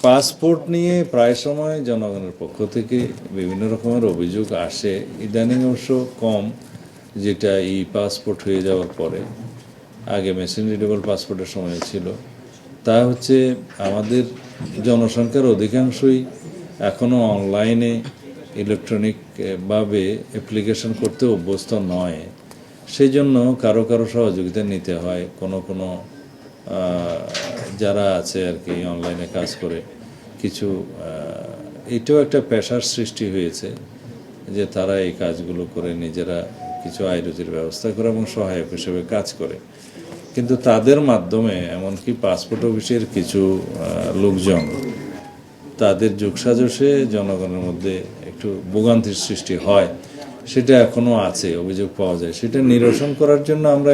Passport নিয়ে প্রায় সময় জনগণের পক্ষ থেকে বিভিন্ন রকমের অভিযোগ আসে, ইদানিং অবশ্য কম, যেটা ই পাসপোর্ট হয়ে যাওয়ার পরে। আগে মেশিন রিডেবল পাসপোর্টের সময় ছিল। তা হচ্ছে আমাদের জনসংখ্যার অধিকাংশই এখনও অনলাইনে ইলেকট্রনিকভাবে অ্যাপ্লিকেশন করতে অভ্যস্ত নয়। সেই জন্য কারো কারো সহযোগিতা নিতে হয়। কোনো যারা আছে আর কি অনলাইনে কাজ করে কিছু, এটাও একটা পেশার সৃষ্টি হয়েছে যে তারা এই কাজগুলো করে নিজেরা কিছু আয় রুজির ব্যবস্থা করে এবং সহায়ক হিসেবে কাজ করে। কিন্তু তাদের মাধ্যমে এমনকি পাসপোর্ট অফিসের কিছু লোকজন তাদের যোগসাজশে জনগণের মধ্যে একটু ভোগান্তির সৃষ্টি হয়, সেটা এখনও আছে, অভিযোগ পাওয়া যায়। সেটা নিরসন করার জন্য আমরা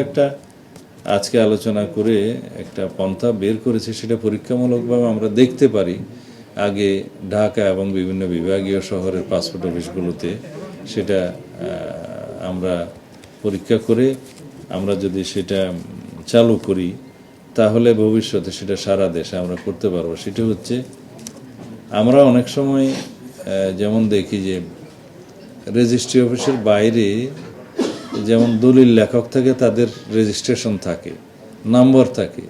আজকে আলোচনা করে একটা পন্থা বের করেছি। সেটা পরীক্ষামূলকভাবে আমরা দেখতে পারি আগে ঢাকা এবং বিভিন্ন বিভাগীয় শহরের পাসপোর্ট অফিসগুলোতে সেটা আমরা পরীক্ষা করে আমরা যদি সেটা চালু করি তাহলে ভবিষ্যতে সেটা সারা দেশে আমরা করতে পারবো। সেটা হচ্ছে আমরা অনেক সময় যেমন দেখি যে রেজিস্ট্রি অফিসের বাইরে যেমন দলিল লেখক থাকে, তাদের রেজিস্ট্রেশন থাকে, নম্বর থাকে,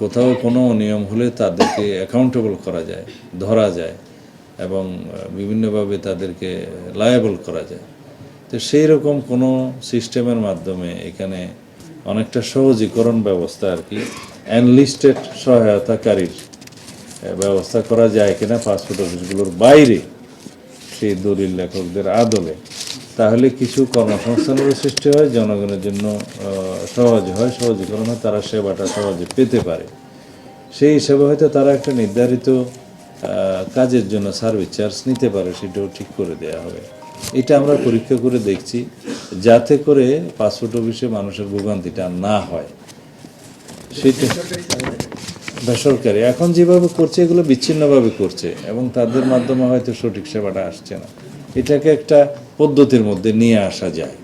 কোথাও কোনো অনিয়ম হলে তাদেরকে অ্যাকাউন্টেবল করা যায়, ধরা যায় এবং বিভিন্নভাবে তাদেরকে লায়াবল করা যায়। তো সেই রকম কোনো সিস্টেমের মাধ্যমে এখানে অনেকটা সহজীকরণ ব্যবস্থা আর কি, এনলিস্টেড সহায়তাকারীর ব্যবস্থা করা যায় কিনা পাসপোর্ট অফিসগুলোর বাইরে সেই দলিল লেখকদের আদলে, তাহলে কিছু কর্মসংস্থানেরও সৃষ্টি হয়, জনগণের জন্য সহজ হয়, সহজীকরণ হয়, তারা সেবাটা সহজে পেতে পারে। সেই হিসাবে হয়তো তারা একটা নির্ধারিত কাজের জন্য সার্ভিস চার্জ নিতে পারে, সেটাও ঠিক করে দেওয়া হবে। এটা আমরা পরীক্ষা করে দেখছি যাতে করে পাসপোর্ট অফিসে মানুষের ভোগান্তিটা না হয়। সেটা বেসরকারি এখন যেভাবে করছে এগুলো বিচ্ছিন্নভাবে করছে এবং তাদের মাধ্যমে হয়তো সঠিক সেবাটা আসছে না। এটাকে একটা পদ্ধতির মধ্যে নিয়ে আসা যায়,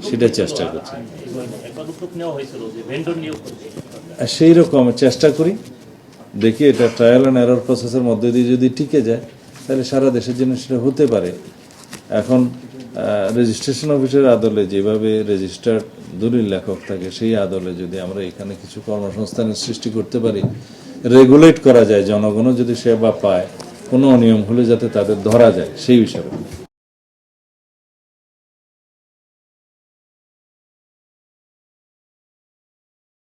সেটা চেষ্টা করছি। সেই রকম চেষ্টা করি, দেখি এটা ট্রায়াল অ্যান্ড এরর প্রসেসের মধ্যে দিয়ে যদি টিকে যায় তাহলে সারা দেশের জন্য সেটা হতে পারে। এখন রেজিস্ট্রেশন অফিসের আদলে যেভাবে রেজিস্টার্ড দলিল লেখক থাকে সেই আদলে যদি আমরা এখানে কিছু কর্মসংস্থানের সৃষ্টি করতে পারি, রেগুলেট করা যায়, জনগণও যদি সেবা পায়, কোনো অনিয়ম হলে যাতে তাদের ধরা যায় সেই হিসাবে।